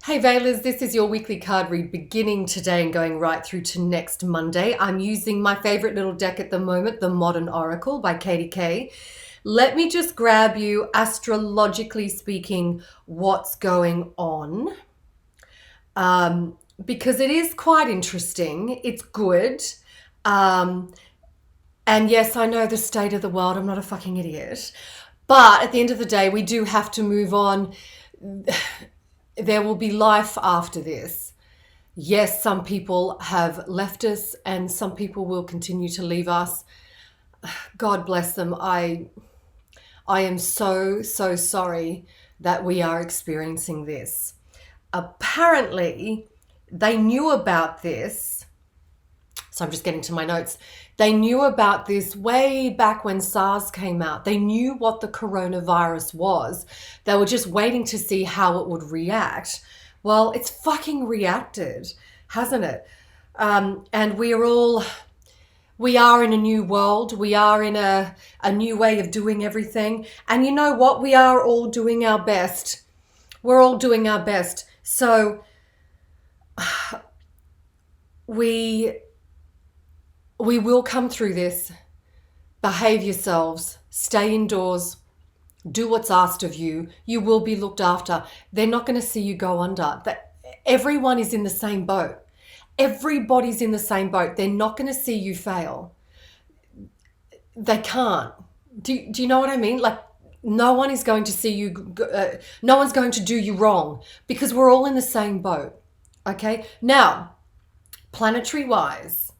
Hey Vailers, this is your weekly card read beginning today and going right through to next Monday. I'm using my favorite little deck at the moment, the Modern Oracle by Katie Kay. Let me just grab you, astrologically speaking, what's going on. Because it is quite interesting. It's good. Um, and yes, I know the state of the world. I'm not a fucking idiot. But at the end of the day, we do have to move on. There will be life after this. Yes, some people have left us and some people will continue to leave us. God bless them. I am so sorry that we are experiencing this. Apparently, they knew about this. So I'm just getting to my notes. They knew about this way back when SARS came out. They knew what the coronavirus was. They were just waiting to see how it would react. Well, it's fucking reacted, hasn't it? And we are in a new world. We are in a new way of doing everything. And you know what? We are all doing our best. We're all doing our best. So we will come through this. Behave yourselves. Stay indoors. Do what's asked of you. You will be looked after. They're not going to see you go under. Everyone is in the same boat. Everybody's in the same boat. They're not going to see you fail. They can't. Do you know what I mean? Like, no one is going to see you, no one's going to do you wrong because we're all in the same boat. Okay? Now, planetary wise,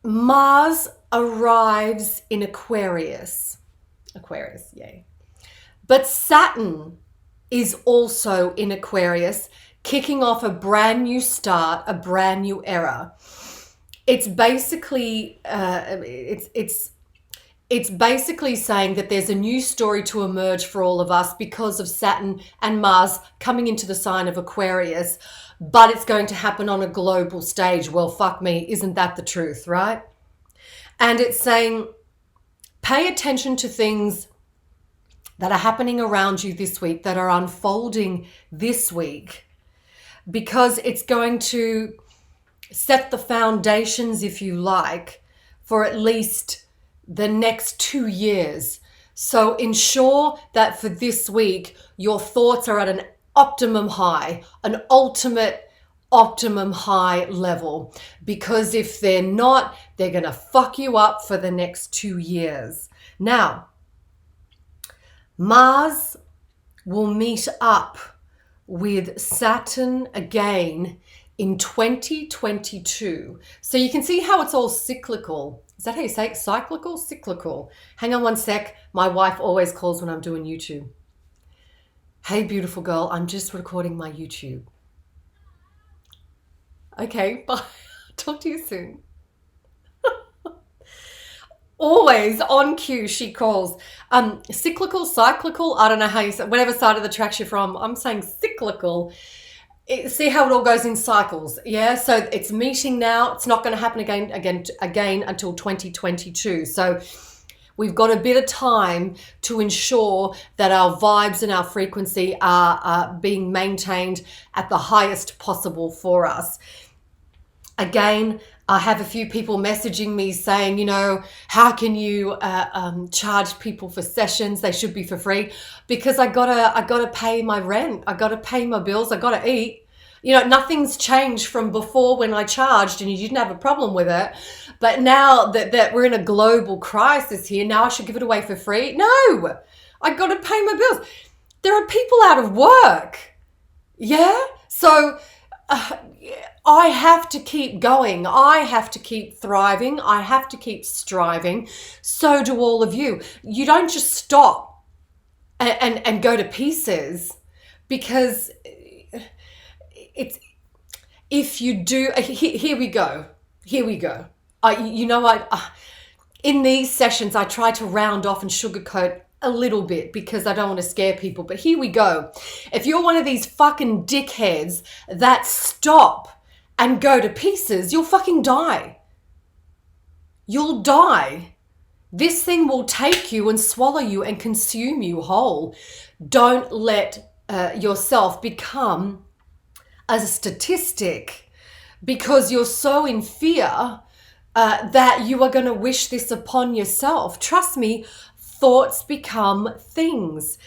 Mars arrives in Aquarius. Aquarius, yay. But Saturn is also in Aquarius, kicking off a brand new start, a brand new era. It's basically it's basically saying that there's a new story to emerge for all of us because of Saturn and Mars coming into the sign of Aquarius, but it's going to happen on a global stage. Well, fuck me, isn't that the truth, right? And it's saying, pay attention to things that are happening around you this week, that are unfolding this week, because it's going to set the foundations, if you like, for at least the next 2 years. So ensure that for this week, your thoughts are at an optimum high, an ultimate optimum high level, because if they're not, they're going to fuck you up for the next 2 years. Now, Mars will meet up with Saturn again in 2022. So you can see how it's all cyclical. Is that how you say it? Cyclical? Cyclical. Hang on one sec. My wife always calls when I'm doing YouTube. Hey, beautiful girl, I'm just recording my YouTube. Okay, bye. Talk to you soon. Always on cue, she calls. Cyclical, cyclical, I don't know how you say, whatever side of the tracks you're from, I'm saying cyclical. See how it all goes in cycles, yeah? So it's meeting now. It's not going to happen again until 2022. So we've got a bit of time to ensure that our vibes and our frequency are being maintained at the highest possible for us. Again, I have a few people messaging me saying, how can you charge people for sessions? They should be for free, because I gotta pay my rent. I gotta pay my bills. I gotta eat. Nothing's changed from before when I charged and you didn't have a problem with it. But now that we're in a global crisis here, now I should give it away for free? No, I gotta pay my bills. There are people out of work. Yeah. So I have to keep going. I have to keep thriving. I have to keep striving. So do all of you. You don't just stop and go to pieces, because it's, if you do, here we go. In these sessions, I try to round off and sugarcoat a little bit because I don't want to scare people. But here we go. If you're one of these fucking dickheads that stop and go to pieces, you'll fucking die. You'll die. This thing will take you and swallow you and consume you whole. Don't let yourself become a statistic because you're so in fear that you are going to wish this upon yourself. Trust me, thoughts become things.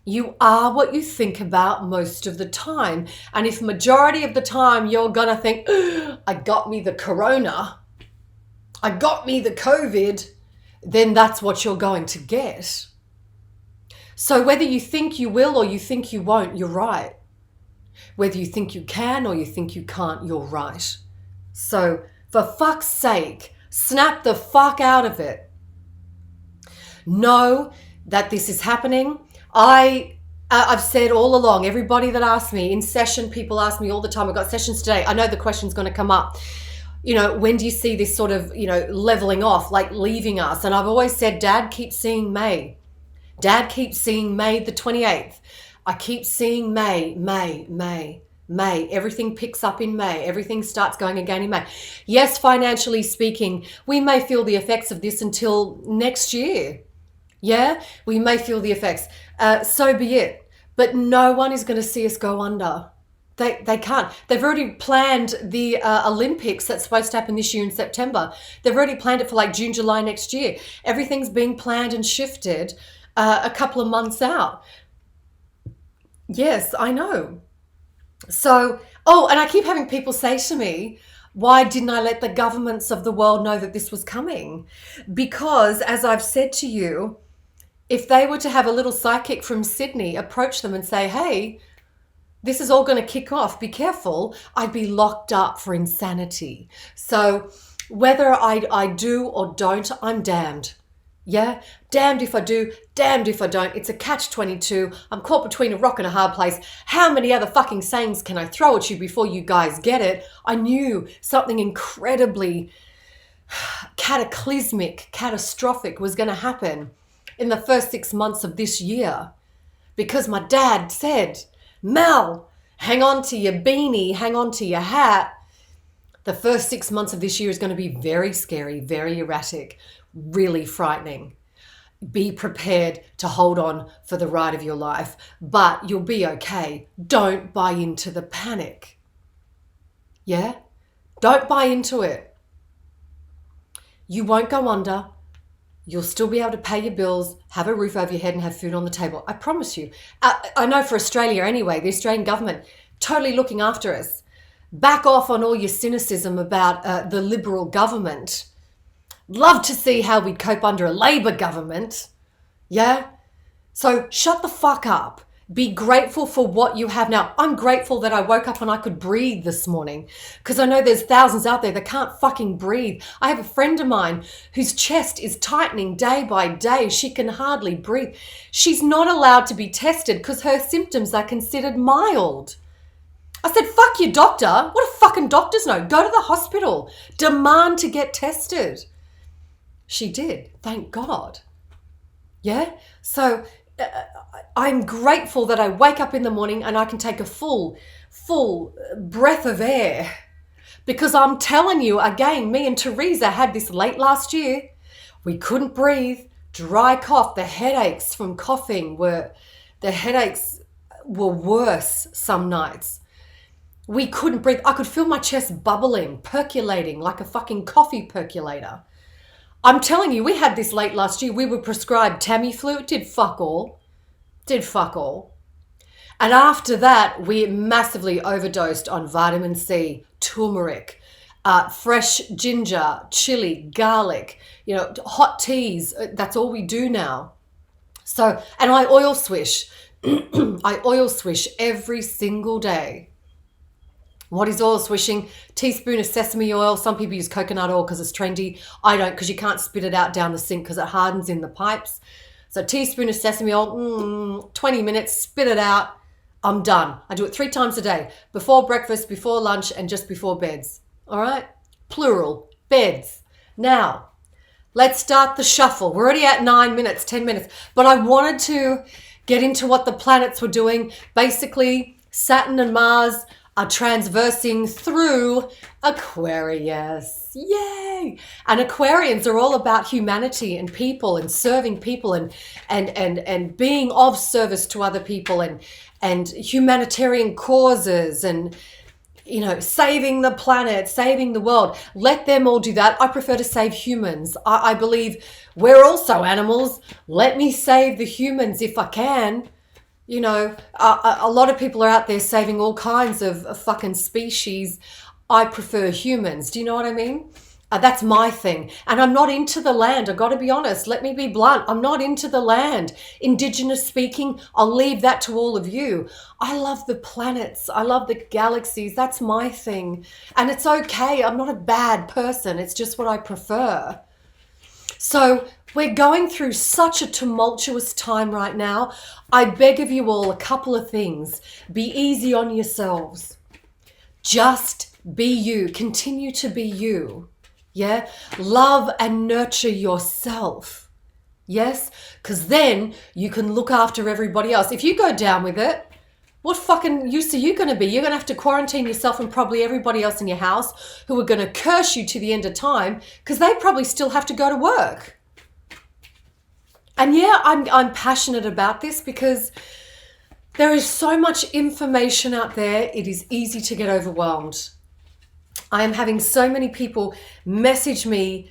You are what you think about most of the time. And if majority of the time you're going to think, I got me the corona, I got me the COVID, then that's what you're going to get. So whether you think you will or you think you won't, you're right. Whether you think you can or you think you can't, you're right. So for fuck's sake, snap the fuck out of it. Know that this is happening. I've said all along, everybody that asks me in session, people ask me all the time, I've got sessions today, I know the question's going to come up, when do you see this sort of, leveling off, like leaving us? And I've always said, Dad keeps seeing May. Dad keeps seeing May the 28th. I keep seeing May. Everything picks up in May. Everything starts going again in May. Yes, financially speaking, we may feel the effects of this until next year. Yeah, we may feel the effects. So be it. But no one is going to see us go under. They can't. They've already planned the Olympics that's supposed to happen this year in September. They've already planned it for like June, July next year. Everything's being planned and shifted a couple of months out. Yes, I know. So, and I keep having people say to me, why didn't I let the governments of the world know that this was coming? Because, as I've said to you, if they were to have a little psychic from Sydney approach them and say, hey, this is all going to kick off, be careful, I'd be locked up for insanity. So whether I do or don't, I'm damned. Yeah, damned if I do, damned if I don't. It's a catch-22. I'm caught between a rock and a hard place. How many other fucking sayings can I throw at you before you guys get it? I knew something incredibly cataclysmic, catastrophic was going to happen in the first 6 months of this year, because my dad said, Mel, hang on to your beanie, hang on to your hat. The first 6 months of this year is going to be very scary, very erratic, really frightening. Be prepared to hold on for the ride of your life, but you'll be okay. Don't buy into the panic. Yeah? Don't buy into it. You won't go under. You'll still be able to pay your bills, have a roof over your head and have food on the table. I promise you. I know for Australia anyway, the Australian government totally looking after us. Back off on all your cynicism about the Liberal government. Love to see how we'd cope under a Labor government. Yeah? So shut the fuck up. Be grateful for what you have now. I'm grateful that I woke up and I could breathe this morning, because I know there's thousands out there that can't fucking breathe. I have a friend of mine whose chest is tightening day by day. She can hardly breathe. She's not allowed to be tested because her symptoms are considered mild. I said, fuck your doctor. What do fucking doctors know? Go to the hospital. Demand to get tested. She did. Thank God. Yeah? So I'm grateful that I wake up in the morning and I can take a full breath of air, because I'm telling you again, me and Teresa had this late last year. We couldn't breathe, dry cough, the headaches from coughing were worse some nights. We couldn't breathe. I could feel my chest bubbling, percolating like a fucking coffee percolator. I'm telling you, we had this late last year. We were prescribed Tamiflu. It did fuck all. And after that, we massively overdosed on vitamin C, turmeric, fresh ginger, chili, garlic, hot teas. That's all we do now. So, and I oil swish. I oil swish every single day. What is oil swishing? Teaspoon of sesame oil. Some people use coconut oil because it's trendy. I don't, because you can't spit it out down the sink because it hardens in the pipes. So teaspoon of sesame oil, 20 minutes, spit it out. I'm done. I do it 3 times a day. Before breakfast, before lunch, and just before beds. All right? Plural. Beds. Now, let's start the shuffle. We're already at 9 minutes, 10 minutes. But I wanted to get into what the planets were doing. Basically, Saturn and Mars are transversing through Aquarius. Yay! And Aquarians are all about humanity and people and serving people and being of service to other people and humanitarian causes and, you know, saving the planet, saving the world. Let them all do that. I prefer to save humans. I believe we're also animals. Let me save the humans if I can. You know, a lot of people are out there saving all kinds of fucking species. I prefer humans. Do you know what I mean? That's my thing. And I'm not into the land. I've got to be honest. Let me be blunt. I'm not into the land. Indigenous speaking, I'll leave that to all of you. I love the planets. I love the galaxies. That's my thing. And it's okay. I'm not a bad person. It's just what I prefer. So we're going through such a tumultuous time right now. I beg of you all a couple of things. Be easy on yourselves. Just be you. Continue to be you. Yeah, love and nurture yourself. Yes, because then you can look after everybody else. If you go down with it, what fucking use are you going to be? You're going to have to quarantine yourself and probably everybody else in your house who are going to curse you to the end of time because they probably still have to go to work. And yeah, I'm passionate about this because there is so much information out there. It is easy to get overwhelmed. I am having so many people message me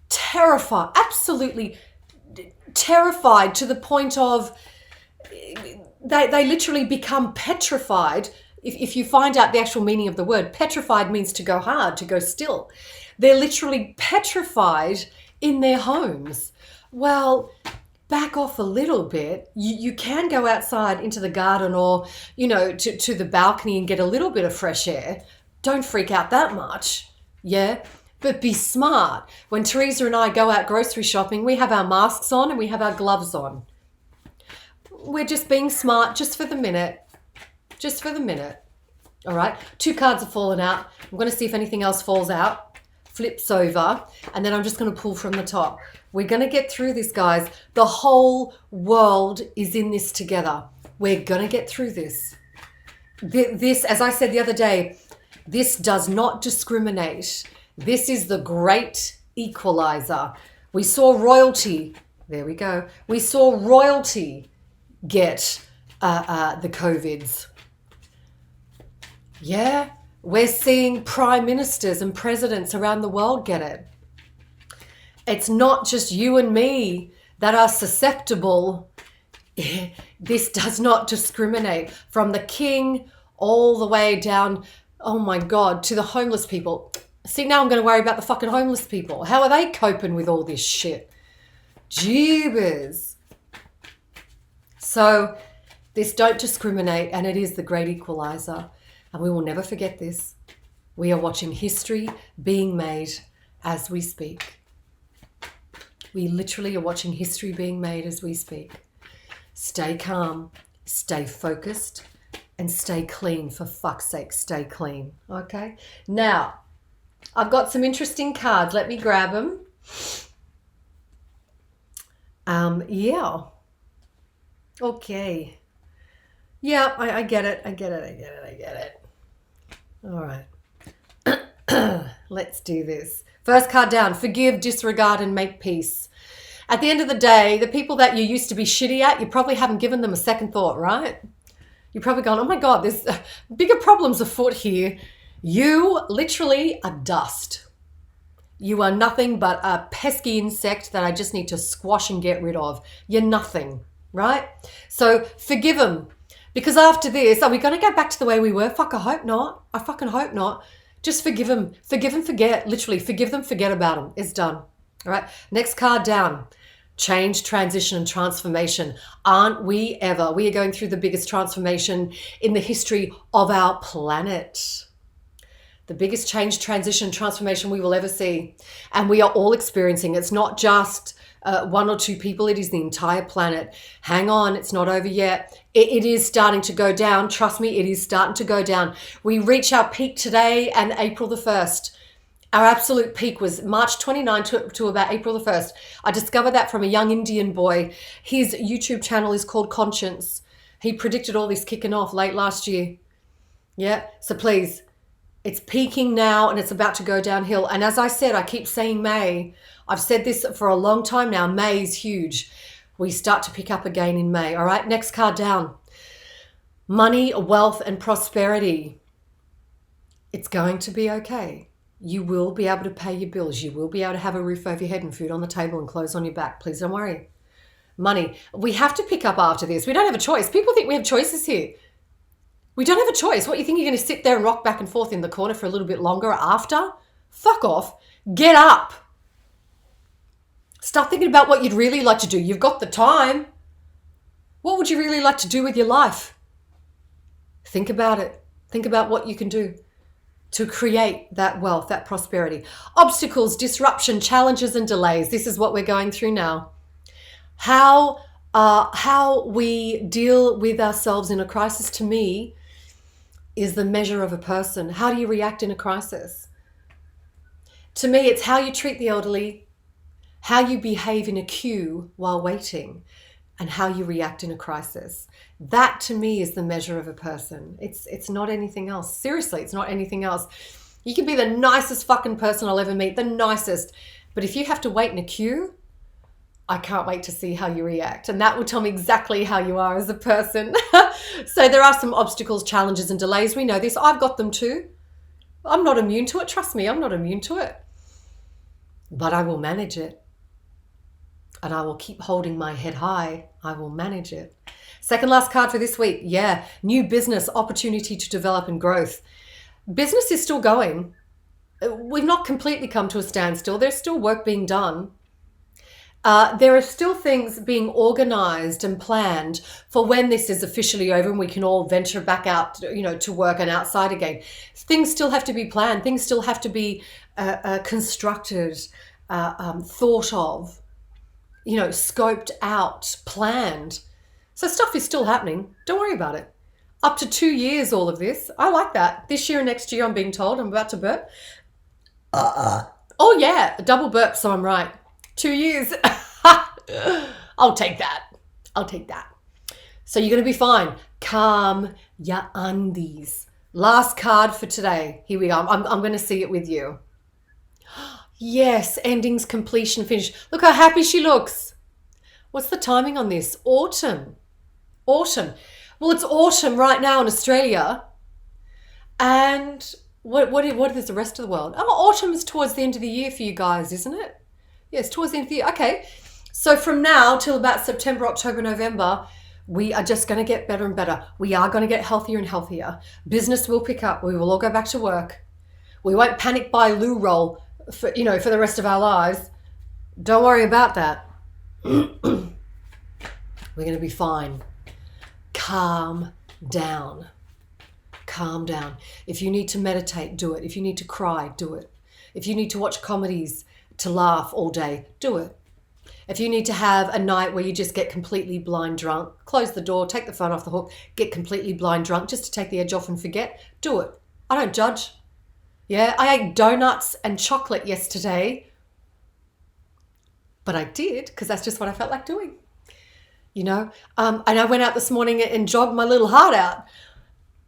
terrified, absolutely terrified to the point of they literally become petrified. If you find out the actual meaning of the word, petrified means to go hard, to go still. They're literally petrified in their homes. Well, back off a little bit. You can go outside into the garden or, you know, to the balcony and get a little bit of fresh air. Don't freak out that much, yeah? But be smart. When Teresa and I go out grocery shopping, we have our masks on and we have our gloves on. We're just being smart just for the minute. Just for the minute. All right? 2 cards have fallen out. I'm going to see if anything else falls out. Flips over. And then I'm just going to pull from the top. We're going to get through this, guys. The whole world is in this together. We're going to get through this. This, as I said the other day, this does not discriminate. This is the great equalizer. We saw royalty. There we go. We saw royalty get the COVIDs. Yeah, we're seeing prime ministers and presidents around the world get it. It's not just you and me that are susceptible. This does not discriminate from the king all the way down, oh my God, to the homeless people. See, now I'm going to worry about the fucking homeless people. How are they coping with all this shit? Jeebus. So this don't discriminate, and it is the great equalizer. And we will never forget this. We are watching history being made as we speak. We literally are watching history being made as we speak. Stay calm, stay focused, and stay clean. For fuck's sake, stay clean. Okay? Now, I've got some interesting cards. Let me grab them. Yeah. Okay. Yeah, I get it. I get it. All right. Let's do this. First card down. Forgive, disregard, and make peace. At the end of the day, the people that you used to be shitty at, you probably haven't given them a second thought, right? You're probably gone, oh my God, there's bigger problems afoot here. You literally are dust. You are nothing but a pesky insect that I just need to squash and get rid of. You're nothing, right? So forgive them. Because after this, are we going to go back to the way we were? Fuck, I hope not. I fucking hope not. Just forgive them. Forgive and forget. Literally, forgive them, forget about them. It's done. All right. Next card down. Change, transition, and transformation. Aren't we ever? We are going through the biggest transformation in the history of our planet. The biggest change, transition, transformation we will ever see. And we are all experiencing. It's not just one or two people. It is the entire planet. Hang on. It's not over yet. It is starting to go down. Trust me, it is starting to go down. We reach our peak today and April the 1st. Our absolute peak was March 29 to about April the 1st. I discovered that from a young Indian boy. His YouTube channel is called Conscience. He predicted all this kicking off late last year. Yeah, so please, it's peaking now and it's about to go downhill. And as I said, I keep saying May. I've said this for a long time now. May is huge. We start to pick up again in May. All right, next card down. Money, wealth, and prosperity. It's going to be okay. You will be able to pay your bills. You will be able to have a roof over your head and food on the table and clothes on your back. Please don't worry. Money. We have to pick up after this. We don't have a choice. People think we have choices here. We don't have a choice. What, you think you're going to sit there and rock back and forth in the corner for a little bit longer after? Fuck off. Get up. Start thinking about what you'd really like to do. You've got the time. What would you really like to do with your life? Think about it. Think about what you can do to create that wealth, that prosperity. Obstacles, disruption, challenges, and delays. This is what we're going through now. How we deal with ourselves in a crisis, to me, is the measure of a person. How do you react in a crisis? To me, it's how you treat the elderly, how you behave in a queue while waiting, and how you react in a crisis. That, to me, is the measure of a person. It's not anything else. Seriously, it's not anything else. You can be the nicest fucking person I'll ever meet, the nicest. But if you have to wait in a queue, I can't wait to see how you react. And that will tell me exactly how you are as a person. So there are some obstacles, challenges, and delays. We know this. I've got them too. I'm not immune to it. Trust me, I'm not immune to it. But I will manage it. And I will keep holding my head high. I will manage it. Second last card for this week. Yeah, new business, opportunity to develop and growth. Business is still going. We've not completely come to a standstill. There's still work being done. There are still things being organized and planned for when this is officially over and we can all venture back out, to work and outside again. Things still have to be planned. Things still have to be constructed, thought of, scoped out, planned. So stuff is still happening. Don't worry about it. Up to 2 years, all of this. I like that. This year and next year, I'm being told. I'm about to burp. Oh, yeah. A double burp, so I'm right. 2 years. I'll take that. So you're going to be fine. Calm your undies. Last card for today. Here we go. I'm going to see it with you. Yes, endings, completion, finish. Look how happy she looks. What's the timing on this? Autumn. Well, it's autumn right now in Australia. And what is the rest of the world? Oh, autumn is towards the end of the year for you guys, isn't it? Yes, towards the end of the year. Okay. So from now till about September, October, November, we are just going to get better and better. We are going to get healthier and healthier. Business will pick up. We will all go back to work. We won't panic buy loo roll for the rest of our lives. Don't worry about that. We're going to be fine. Calm down. If you need to meditate, do it. If you need to cry, do it. If you need to watch comedies to laugh all day, do it. If you need to have a night where you just get completely blind drunk, close the door, take the phone off the hook, get completely blind drunk just to take the edge off and forget, do it. I don't judge. Yeah, I ate donuts and chocolate yesterday, but I did because that's just what I felt like doing. And I went out this morning and jogged my little heart out.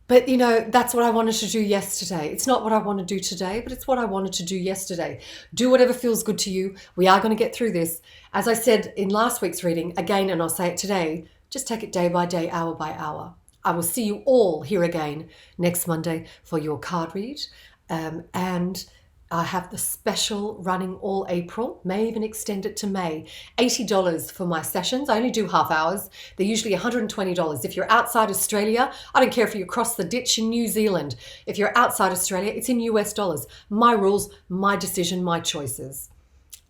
But, that's what I wanted to do yesterday. It's not what I want to do today, but it's what I wanted to do yesterday. Do whatever feels good to you. We are going to get through this. As I said in last week's reading, again, and I'll say it today, just take it day by day, hour by hour. I will see you all here again next Monday for your card read. And I have the special running all April, may even extend it to May. $80 for my sessions. I only do half hours. They're usually $120. If you're outside Australia, I don't care if you cross the ditch in New Zealand. If you're outside Australia, it's in US dollars. My rules, my decision, my choices.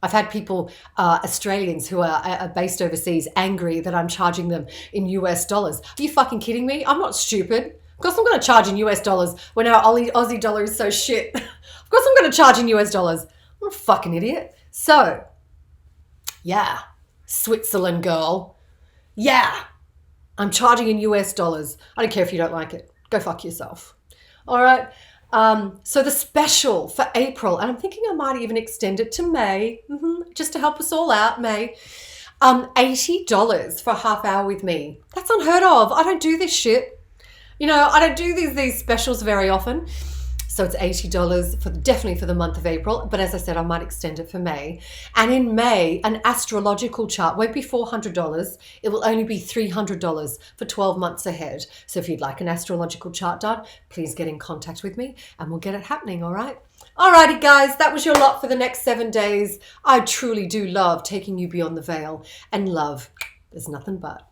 I've had people, Australians who are based overseas, angry that I'm charging them in US dollars. Are you fucking kidding me? I'm not stupid. Of course I'm going to charge in US dollars when our Aussie dollar is so shit. Of course I'm going to charge in US dollars. I'm a fucking idiot. So, yeah, Switzerland girl. Yeah, I'm charging in US dollars. I don't care if you don't like it. Go fuck yourself. All right. So the special for April, and I'm thinking I might even extend it to May, just to help us all out, May. $80 for a half hour with me. That's unheard of. I don't do this shit. I don't do these specials very often. So it's $80 for definitely for the month of April. But as I said, I might extend it for May. And in May, an astrological chart won't be $400. It will only be $300 for 12 months ahead. So if you'd like an astrological chart done, please get in contact with me and we'll get it happening, all right? Alrighty guys, that was your lot for the next 7 days. I truly do love taking you beyond the veil, and love, there's nothing but.